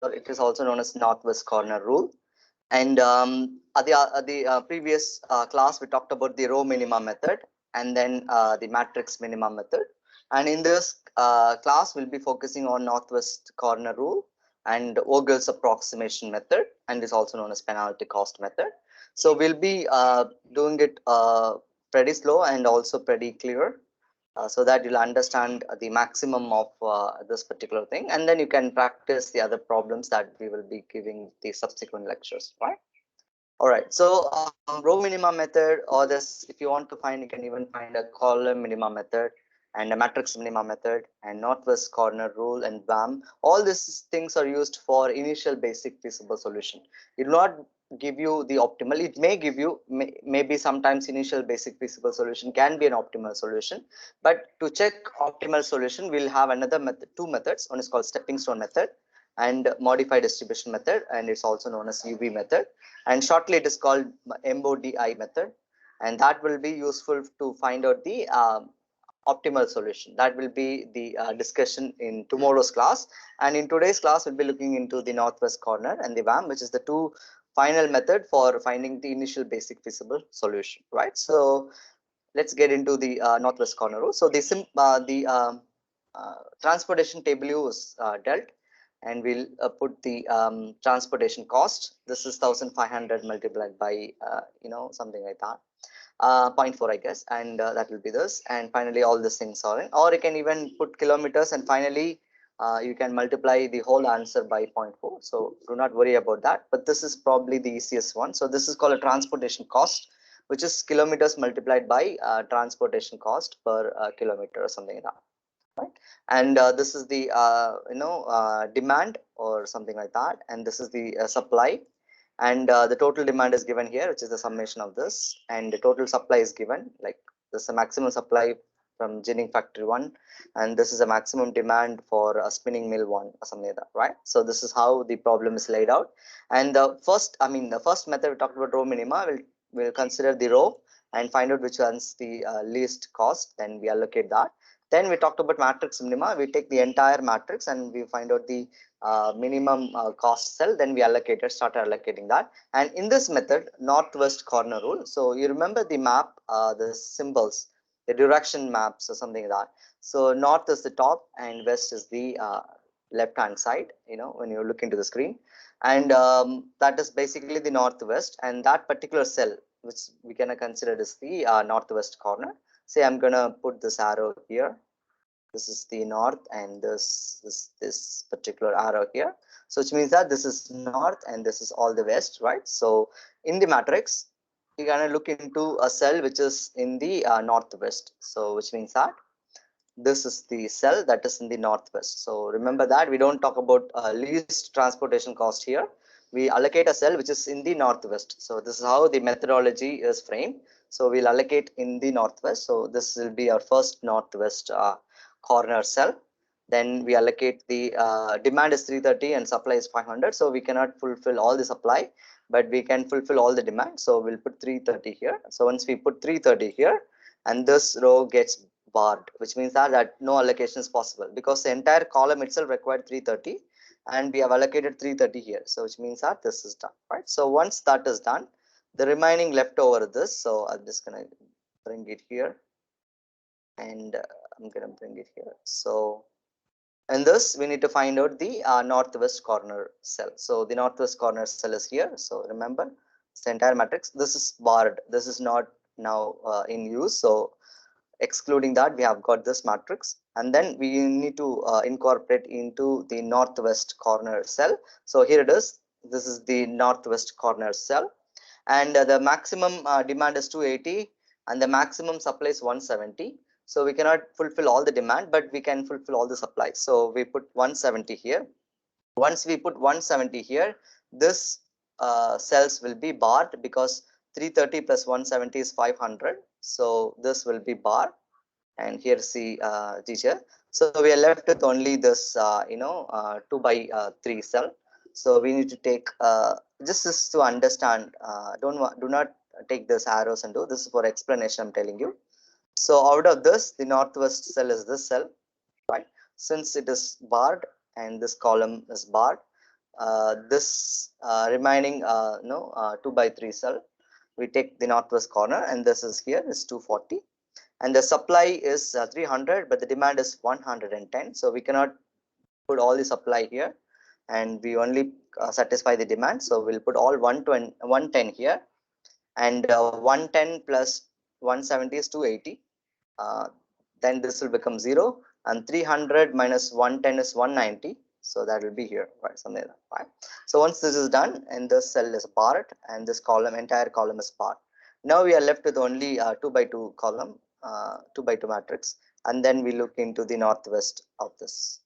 or it is also known as northwest corner rule. And at the previous class, we talked about the row minima method and then the matrix minima method. And in this class, we'll be focusing on northwest corner rule and Vogel's approximation method, and is also known as penalty cost method. So we'll be doing it pretty slow and also pretty clear, so that you'll understand the maximum of this particular thing, and then you can practice the other problems that we will be giving the subsequent lectures, right? All right, so row minima method, or this, if you want to find, you can even find a column minima method and a matrix minima method and northwest corner rule and BAM. All these things are used for initial basic feasible solution. It will not give you the optimal. It may give you, maybe sometimes initial basic feasible solution can be an optimal solution. But to check optimal solution, we'll have another method, two methods. One is called stepping stone method and modified distribution method, and it's also known as UV method, and shortly it is called MODI method, and that will be useful to find out the optimal solution. That will be the discussion in tomorrow's class, and in today's class we'll be looking into the northwest corner and the WAM, which is the two final method for finding the initial basic feasible solution, right? So let's get into the northwest corner rule. So the transportation table is dealt, and we'll put the transportation cost. This is 1500 multiplied by something like that, zero point 0.4 I guess, and that will be this, and finally all these things are in, or you can even put kilometers, and finally you can multiply the whole answer by zero point 0.4. So do not worry about that, but this is probably the easiest one. So this is called a transportation cost, which is kilometers multiplied by transportation cost per kilometer or something like that, right? And this is the demand or something like that, and this is the supply, and the total demand is given here, which is the summation of this, and the total supply is given, like this is a maximum supply from ginning factory 1, and this is a maximum demand for a spinning mill 1 or something like that, right? So this is how the problem is laid out. And the first method we talked about, row minima, will consider the row and find out which one's the least cost, then we allocate that. Then we talked about matrix minima. We take the entire matrix and we find out the minimum cost cell. Then we start allocating that. And in this method, northwest corner rule. So you remember the map, the symbols, the direction maps or something like that. So north is the top and west is the left hand side, when you look into the screen. And that is basically the northwest, and that particular cell, which we can consider as the northwest corner. Say I'm gonna put this arrow here. This is the north, and this particular arrow here. So which means that this is north and this is all the west, right? So in the matrix, you're gonna look into a cell which is in the northwest. So which means that this is the cell that is in the northwest. So remember that we don't talk about least transportation cost here. We allocate a cell which is in the northwest. So this is how the methodology is framed. So we'll allocate in the northwest. So this will be our first northwest corner cell. Then we allocate the demand is 330 and supply is 500. So we cannot fulfill all the supply, but we can fulfill all the demand. So we'll put 330 here. So once we put 330 here, and this row gets barred, which means that no allocation is possible, because the entire column itself required 330 and we have allocated 330 here. So which means that this is done, right? So once that is done, the remaining left over this, so I'm just gonna bring it here, and I'm gonna bring it here. So in this, we need to find out the northwest corner cell. So the northwest corner cell is here. So remember, it's the entire matrix. This is barred. This is not now in use. So excluding that, we have got this matrix, and then we need to incorporate into the northwest corner cell. So here it is. This is the northwest corner cell, and the maximum demand is 280 and the maximum supply is 170. So we cannot fulfill all the demand, but we can fulfill all the supply. So we put 170 here. Once we put 170 here, this cells will be barred, because 330 plus 170 is 500. So this will be barred, and here's the teacher. So we are left with only this 2 by 3 cell. So we need to take just this to understand. Do not take this arrows and do this for explanation, I'm telling you. So out of this, the northwest cell is this cell, right? Since it is barred and this column is barred, this remaining 2 by 3 cell, we take the northwest corner, and this is here is 240, and the supply is 300, but the demand is 110. So we cannot put all the supply here, and we only satisfy the demand. So we'll put all 110 here, and 110 plus 170 is 280. Then this will become 0, and 300 minus 110 is 190. So that will be here, right? Something like that, right? So once this is done, and this cell is barred, and this column, entire column is barred. Now we are left with only 2 by 2 column, 2 by 2 matrix, and then we look into the northwest of this.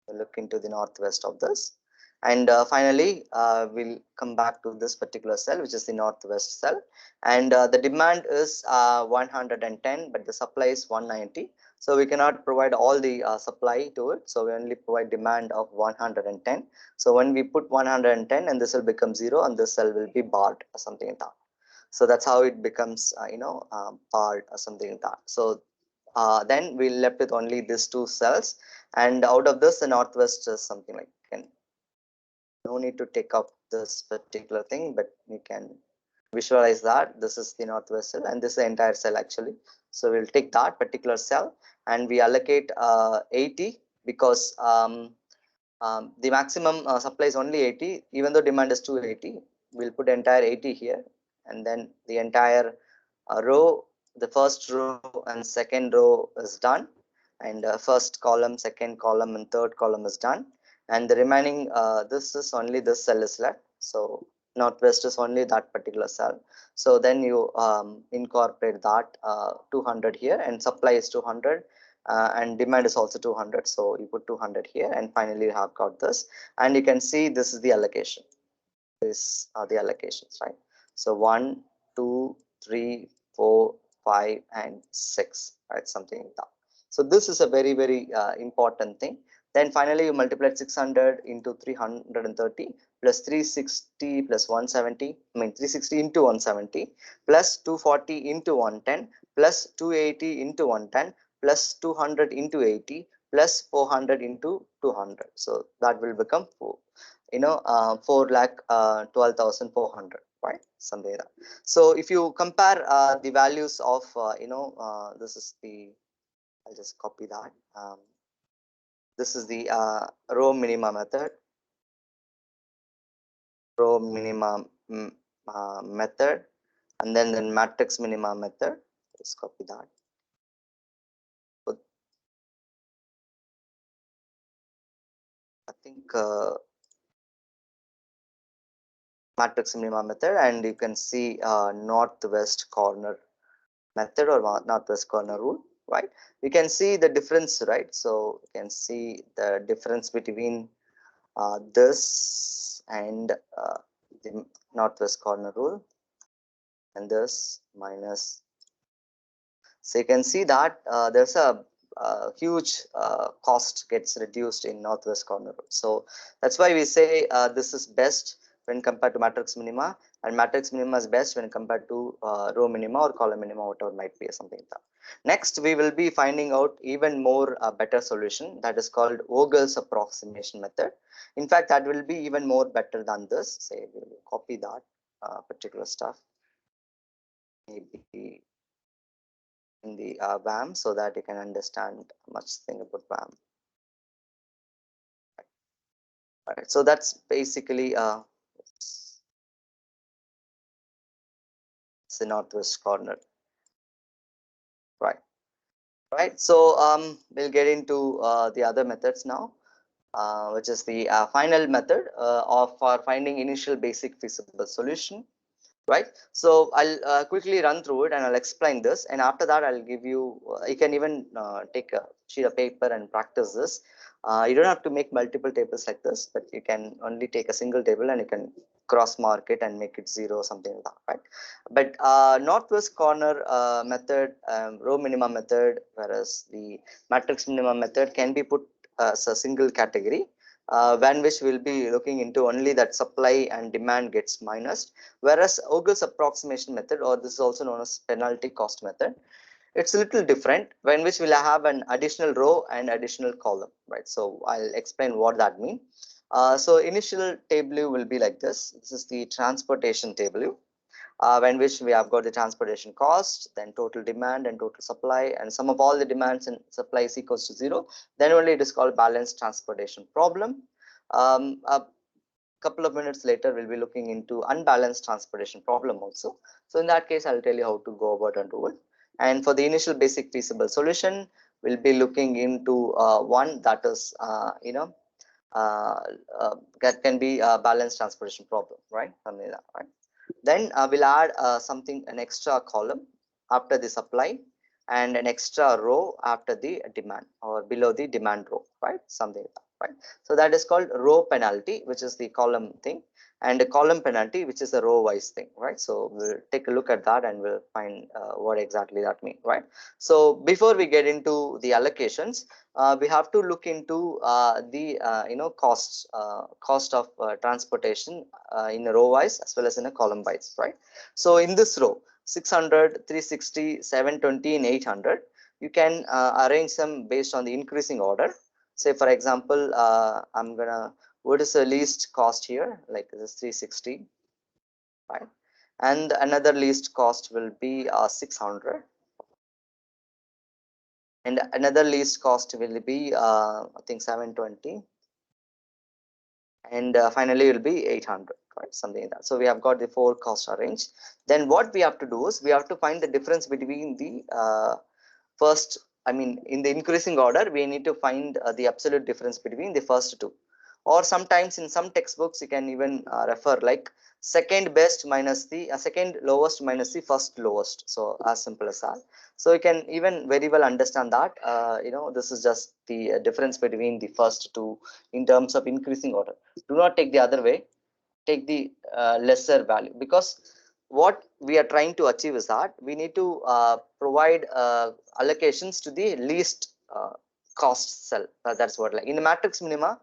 We look into the northwest of this, and finally we'll come back to this particular cell, which is the northwest cell, and the demand is 110, but the supply is 190. So we cannot provide all the supply to it, so we only provide demand of 110. So when we put 110, and this will become 0, and this cell will be barred or something like that. So that's how it becomes barred or something like that. So then we left with only these 2 cells, and out of this the northwest is something like, no need to take up this particular thing, but you can visualize that this is the northwest cell, and this is the entire cell actually. So we'll take that particular cell, and we allocate 80, because the maximum supply is only 80, even though demand is 280. We'll put entire 80 here, and then the entire row, the first row and second row is done, and first column, second column, and third column is done, and the remaining this is only this cell is left. So northwest is only that particular cell. So then you incorporate that 200 here, and supply is 200, and demand is also 200. So you put 200 here, and finally you have got this, and you can see this is the allocation. These are the allocations, right? So 1, 2, 3, 4, 5, and 6, right? Something like that. So this is a very, very important thing. Then finally you multiply 600 into 330 plus 360 plus 170, 360 into 170 plus 240 into 110 plus 280 into 110 plus 200 into 80 plus 400 into 200. So that will become 4 lakh 12,400, right? Something like that. So if you compare the values of this is the, I'll just copy that. This is the row minima method, method, and then the matrix minima method. Let's copy that. I think matrix minima method, and you can see northwest corner method or northwest corner rule, right? You can see the difference, right? So you can see the difference between this and the northwest corner rule, and this minus. So you can see that there's a huge cost gets reduced in northwest corner rule. So that's why we say this is best when compared to matrix minima, and matrix minima is best when compared to row minima or column minima, whatever might be, or something like that. Next, we will be finding out even more better solution, that is called Vogel's approximation method. In fact, that will be even more better than this. Say we will copy that particular stuff, maybe in the WAM, so that you can understand much thing about WAM. All right, so that's basically the northwest corner, right? Right. So we'll get into the other methods now, which is the final method of for finding initial basic feasible solution. Right. So I'll quickly run through it, and I'll explain this, and after that I'll give you, you can even take a sheet of paper and practice this. You don't have to make multiple tables like this, but you can only take a single table and you can cross mark it and make it 0 or something like that, right? But northwest corner method, row minimum method, whereas the matrix minimum method can be put as a single category, when which we'll be looking into only that supply and demand gets minus. Whereas Vogel's approximation method, or this is also known as penalty cost method, it's a little different, when which we'll have an additional row and additional column, right? So I'll explain what that means. So initial table will be like this. This is the transportation table, when which we have got the transportation cost, then total demand and total supply, and sum of all the demands and supply is equals to 0. Then only it is called balanced transportation problem. A couple of minutes later, we'll be looking into unbalanced transportation problem also. So in that case, I'll tell you how to go about and do it. And for the initial basic feasible solution, we'll be looking into one that is, uh, that can be a balanced transportation problem, right? Something like that, right? Then we'll add an extra column after the supply and an extra row after the demand or below the demand row, right? Something like that, right? So that is called row penalty, which is the column thing, and a column penalty, which is a row wise thing, right? So we'll take a look at that and we'll find what exactly that means, right? So before we get into the allocations, we have to look into the cost of transportation in a row wise as well as in a column wise, right? So in this row, 600, 360, 720, and 800, you can arrange them based on the increasing order. Say for example, what is the least cost here? Like this 360, right? And another least cost will be 600. And another least cost will be I think 720, and finally it will be 800, right? Something like that. So we have got the four costs arranged. Then what we have to do is we have to find the difference between the first, I mean, in the increasing order, we need to find the absolute difference between the first two. Or sometimes in some textbooks, you can even refer like second best minus the second lowest minus the first lowest. So as simple as that. So you can even very well understand that, this is just the difference between the first two in terms of increasing order. Do not take the other way, take the lesser value, because what we are trying to achieve is that we need to provide allocations to the least cost cell. That's what, like in the matrix minima,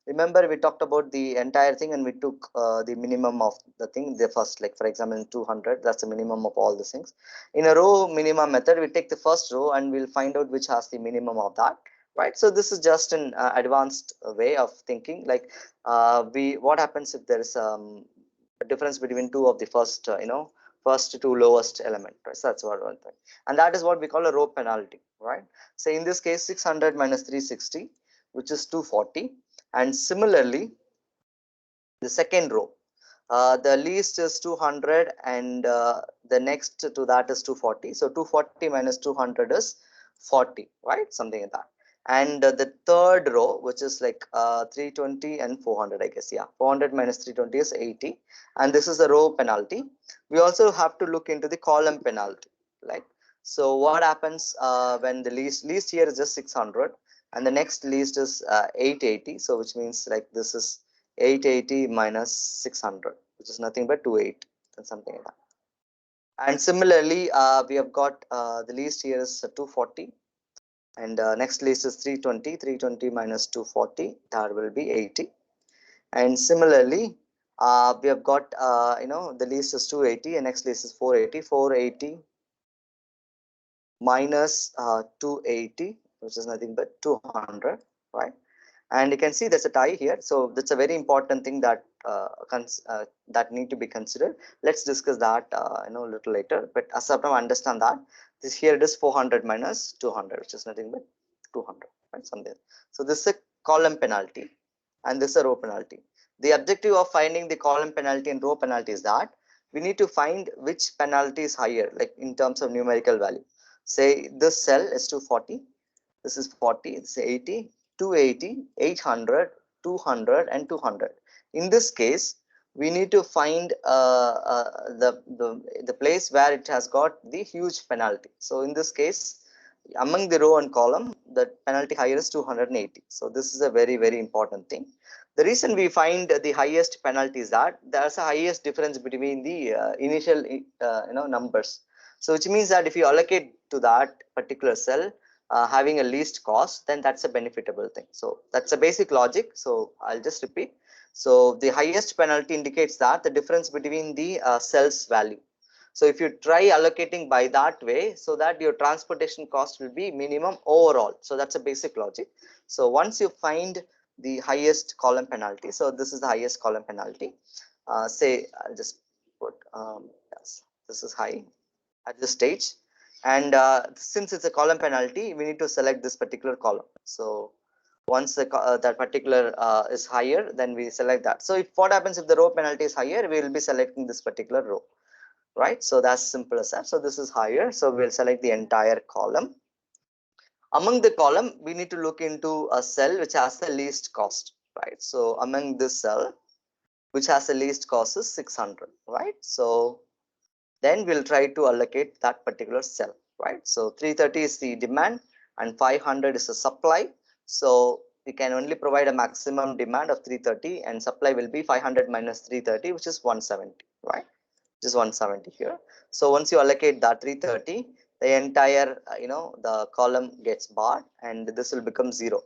remember we talked about the entire thing and we took the minimum of the thing, the first, like for example in 200, that's the minimum of all the things. In a row minimum method, we take the first row and we'll find out which has the minimum of that, right? So this is just an advanced way of thinking. Like what happens if there is a difference between two of the first first two lowest element, right? So that's one thing, and that is what we call a row penalty, right? So in this case 600 minus 360, which is 240, and similarly the second row, the least is 200 and the next to that is 240. So 240 minus 200 is 40, right? Something like that. And the third row, which is like 320 and 400, I guess. Yeah, 400 minus 320 is 80. And this is the row penalty. We also have to look into the column penalty. Like, so what happens when the least here is just 600 and the next least is 880. So which means like this is 880 minus 600, which is nothing but 28 and something like that. And similarly, we have got the least here is 240, and next least is 320. 320 minus 240, that will be 80. And similarly, we have got the least is 280 and next least is 480. 480 minus 280, which is nothing but 200, right? And you can see there's a tie here, so that's a very important thing that that need to be considered. Let's discuss that a little later, but as of now understand that this here it is 400 minus 200, which is nothing but 200, right? Something. So this is a column penalty and this is a row penalty. The objective of finding the column penalty and row penalty is that we need to find which penalty is higher, like in terms of numerical value. Say this cell is 240, this is 40, this is 80, 280, 800, 200, and 200. In this case, we need to find the place where it has got the huge penalty. So in this case, among the row and column, the penalty higher is 280. So this is a very, very important thing. The reason we find the highest penalty is that there's a highest difference between the initial numbers. So which means that if you allocate to that particular cell, having a least cost, then that's a benefitable thing. So that's a basic logic. So I'll just repeat. So the highest penalty indicates that the difference between the cells value. So if you try allocating by that way, so that your transportation cost will be minimum overall. So that's a basic logic. So once you find the highest column penalty. So this is the highest column penalty. Say I'll just put yes, this is high at this stage, and since it's a column penalty, we need to select this particular column. So once that particular is higher, then we select that. So if what happens if the row penalty is higher, we will be selecting this particular row, right? So that's simple as that. So this is higher, so we'll select the entire column. Among the column, we need to look into a cell which has the least cost, right? So among this cell which has the least cost is 600, right? So then we'll try to allocate that particular cell, right? So 330 is the demand and 500 is the supply. So we can only provide a maximum demand of 330 and supply will be 500 minus 330, which is 170, right? Which is 170 here. So once you allocate that 330, the entire, the column gets barred and this will become 0.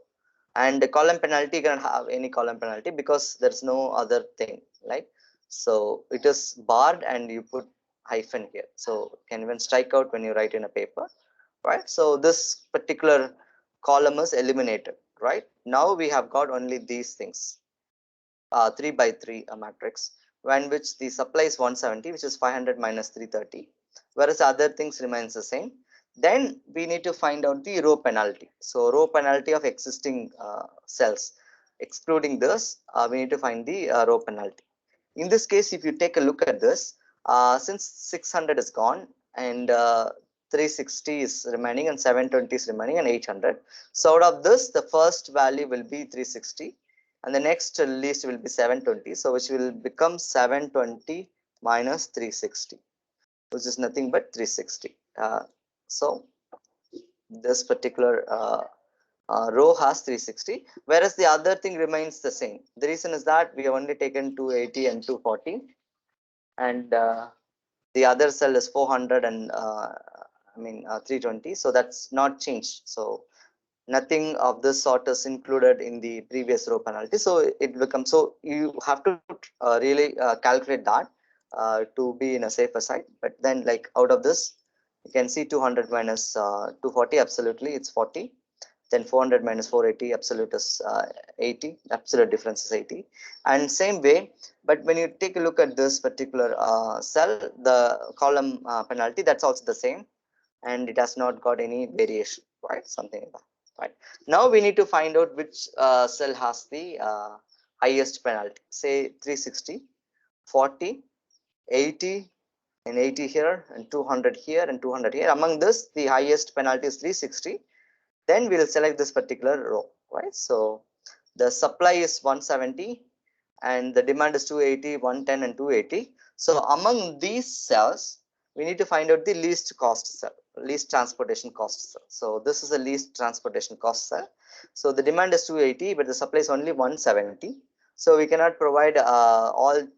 And the column penalty cannot have any column penalty because there's no other thing, right? So it is barred and you put hyphen here. So can even strike out when you write in a paper, right? So this particular column is eliminated, right? Now we have got only these things, 3 by 3 matrix, when which the supply is 170, which is 500 minus 330, whereas other things remains the same. Then we need to find out the row penalty. So row penalty of existing cells, excluding this, we need to find the row penalty. In this case, if you take a look at this, since 600 is gone and 360 is remaining and 720 is remaining and 800. So out of this, the first value will be 360 and the next least will be 720. So which will become 720 minus 360, which is nothing but 360. So this particular row has 360, whereas the other thing remains the same. The reason is that we have only taken 280 and 240, and the other cell is 400 and 320. So that's not changed. So nothing of this sort is included in the previous row penalty. So it becomes, so you have to really calculate that to be in a safer side. But then like out of this, you can see 200 minus 240, absolutely it's 40. Then 400 minus 480, absolute is 80, absolute difference is 80. And same way, but when you take a look at this particular cell, the column penalty, that's also the same. And it has not got any variation, right? Something like that, right? Now we need to find out which cell has the highest penalty. Say 360, 40, 80, and 80 here, and 200 here, and 200 here. Among this, the highest penalty is 360. Then we'll select this particular row, right? So the supply is 170 and the demand is 280, 110, and 280. So among these cells, we need to find out the least cost cell, least transportation cost cell. So this is a least transportation cost cell. So the demand is 280, but the supply is only 170. So we cannot provide all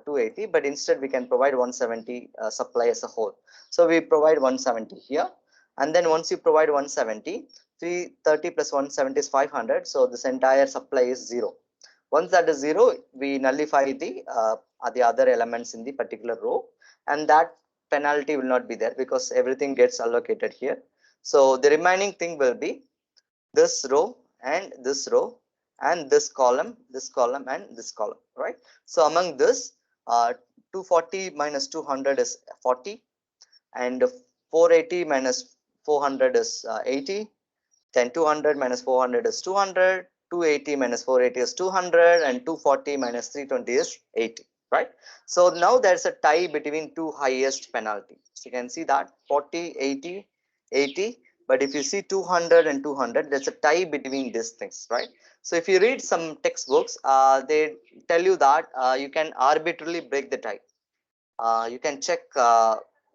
280, but instead we can provide 170 supply as a whole. So we provide 170 here. And then once you provide 170, 330 plus 170 is 500. So this entire supply is 0. Once that is 0, we nullify the other elements in the particular row, and that penalty will not be there because everything gets allocated here. So the remaining thing will be this row and this row and this column and this column, right? So among this, 240 minus 200 is 40, and 480 minus 400 is 80. Then 200 minus 400 is 200, 280 minus 480 is 200, and 240 minus 320 is 80, right? So now there's a tie between two highest penalty. So you can see that 40, 80, 80. But if you see 200 and 200, there's a tie between these things, right? So if you read some textbooks, they tell you that you can arbitrarily break the tie. You can check,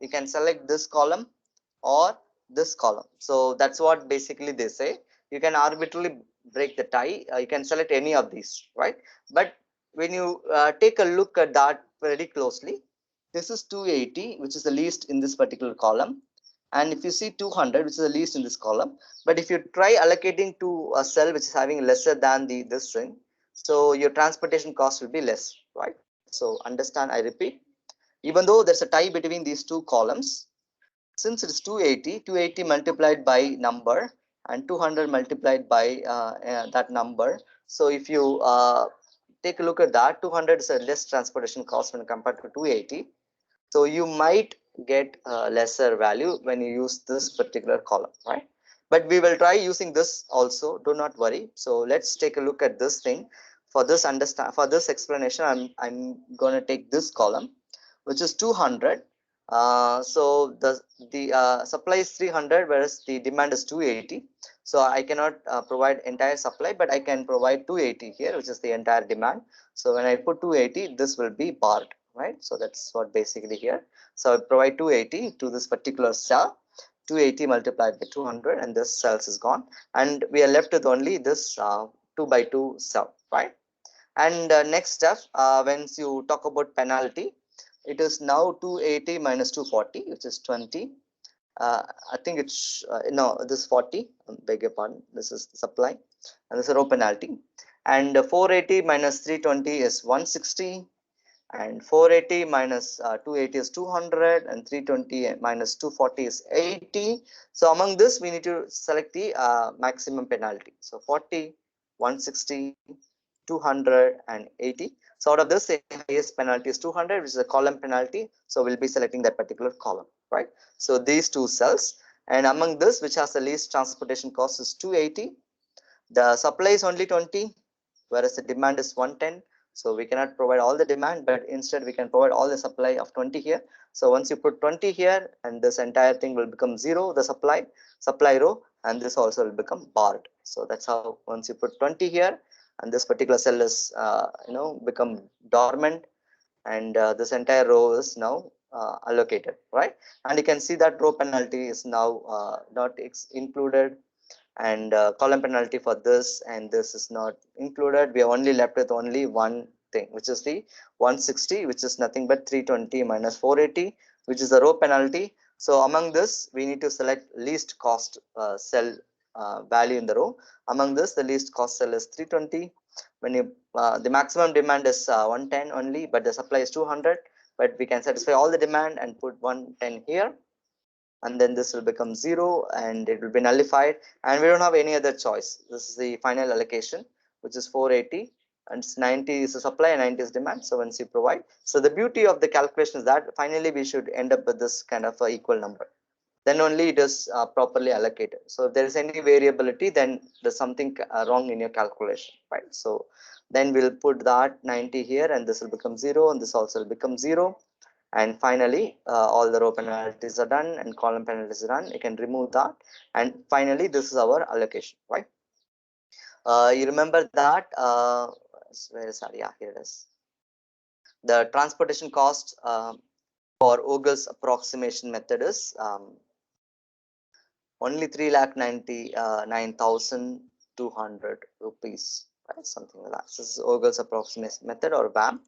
you can select this column or this column. So that's what basically they say. You can arbitrarily break the tie. You can select any of these, right? But when you take a look at that very closely, this is 280, which is the least in this particular column. And if you see 200, which is the least in this column, but if you try allocating to a cell which is having lesser than this string, so your transportation cost will be less, right? So understand, I repeat, even though there's a tie between these two columns, since it's 280, 280 multiplied by number and 200 multiplied by that number. So if you take a look at that, 200 is a less transportation cost when compared to 280. So you might get a lesser value when you use this particular column, right? But we will try using this also, do not worry. So let's take a look at this thing. For this explanation, I'm going to take this column, which is 200. So the supply is 300, whereas the demand is 280. So I cannot provide entire supply, but I can provide 280 here, which is the entire demand. So when I put 280, this will be barred, right? So that's what basically here. So I provide 280 to this particular cell, 280 multiplied by 200, and this cells is gone, and we are left with only this 2 by 2 cell, right? And next step, once you talk about penalty, it is now 280 minus 240, which is 20. I think it's no, this 40. Beg your pardon. This is the supply, and this is a row penalty. And 480 minus 320 is 160, and 480 minus 280 is 200, and 320 minus 240 is 80. So among this, we need to select the maximum penalty. So 40, 160, 200, and 80. So out of this, the highest penalty is 200, which is a column penalty. So we'll be selecting that particular column, right? So these two cells, and among this, which has the least transportation cost, is 280. The supply is only 20, whereas the demand is 110. So we cannot provide all the demand, but instead we can provide all the supply of 20 here. So once you put 20 here, and this entire thing will become 0, the supply row, and this also will become barred. So that's how once you put 20 here, and this particular cell is become dormant, and this entire row is now allocated, right? And you can see that row penalty is now not included, and column penalty for this and this is not included. We are only left with only one thing, which is the 160, which is nothing but 320 minus 480, which is the row penalty. So among this, we need to select least cost cell value in the row. Among this, the least cost cell is 320. When you the maximum demand is 110 only, but the supply is 200, but we can satisfy all the demand and put 110 here, and then this will become 0 and it will be nullified, and we don't have any other choice. This is the final allocation, which is 480, and 90 is the supply and 90 is demand. So once you provide, so the beauty of the calculation is that finally we should end up with this kind of a equal number, then only it is properly allocated. So if there is any variability, then there's something wrong in your calculation, right? So then we'll put that 90 here, and this will become 0, and this also will become 0. And finally, all the row penalties are done and column penalties are done. You can remove that. And finally, this is our allocation, right? You remember that, where is that? Yeah, here it is. The transportation cost for Ogle's approximation method is only 3,99,200 rupees, right? Something like that. This is Ogle's approximation method, or VAM.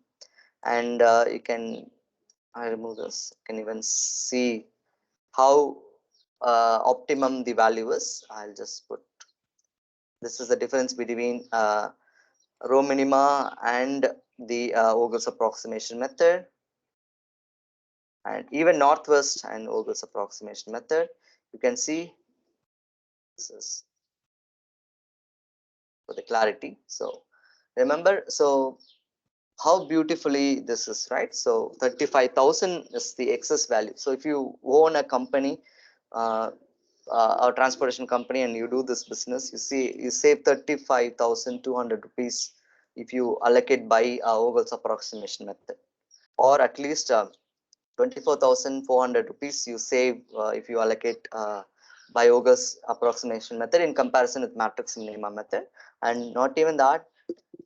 And you can, I remove this, you can even see how optimum the value is. I'll just put, this is the difference between row minima and the Ogle's approximation method, and even Northwest and Ogle's approximation method. You can see this is for the clarity. So remember, so how beautifully this is, right? So 35,000 is the excess value. So if you own a company, a transportation company, and you do this business, you see you save 35,200 rupees if you allocate by Ogle's approximation method, or at least 24,400 rupees you save if you allocate by Ogle's approximation method in comparison with matrix minima method. And not even that,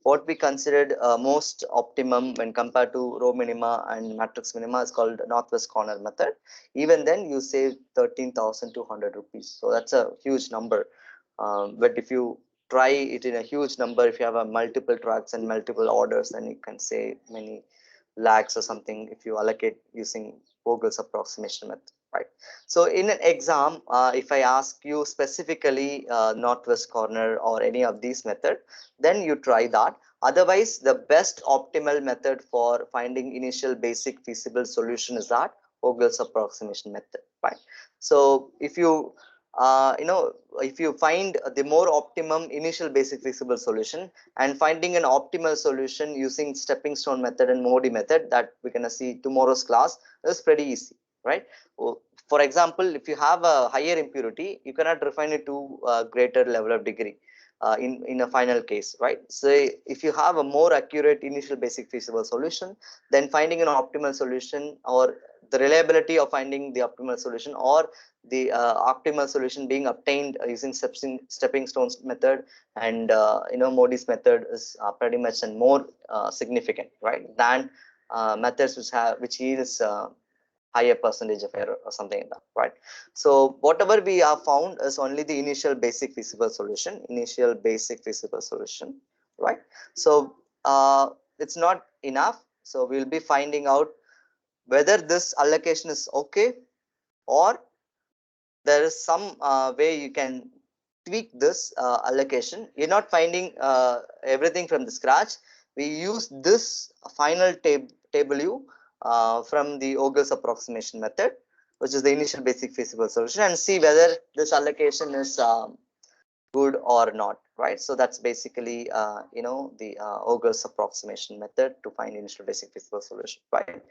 what we considered most optimum when compared to row minima and matrix minima is called Northwest corner method. Even then you save 13,200 rupees. So that's a huge number. But if you try it in a huge number, if you have a multiple trucks and multiple orders, then you can save many lakhs or something if you allocate using Ogle's approximation method, right? So in an exam, if I ask you specifically Northwest corner or any of these method, then you try that. Otherwise, the best optimal method for finding initial basic feasible solution is that Ogle's approximation method, right? So if you if you find the more optimum initial basic feasible solution and finding an optimal solution using stepping stone method and Modi method that we're going to see tomorrow's class is pretty easy, right? For example, if you have a higher impurity, you cannot refine it to a greater level of degree. In a final case, right? So if you have a more accurate initial basic feasible solution, then finding an optimal solution, or the reliability of finding the optimal solution, or the optimal solution being obtained using stepping stones method and Modi's method is pretty much and more significant, right, than methods which yields higher percentage of error or something like that, right? So whatever we have found is only the initial basic feasible solution, right? So it's not enough. So we'll be finding out whether this allocation is okay, or there is some way you can tweak this allocation. You're not finding everything from the scratch. We use this final table U from the Ogle's approximation method, which is the initial basic feasible solution, and see whether this allocation is good or not, right? So that's basically the Ogle's approximation method to find initial basic feasible solution, right?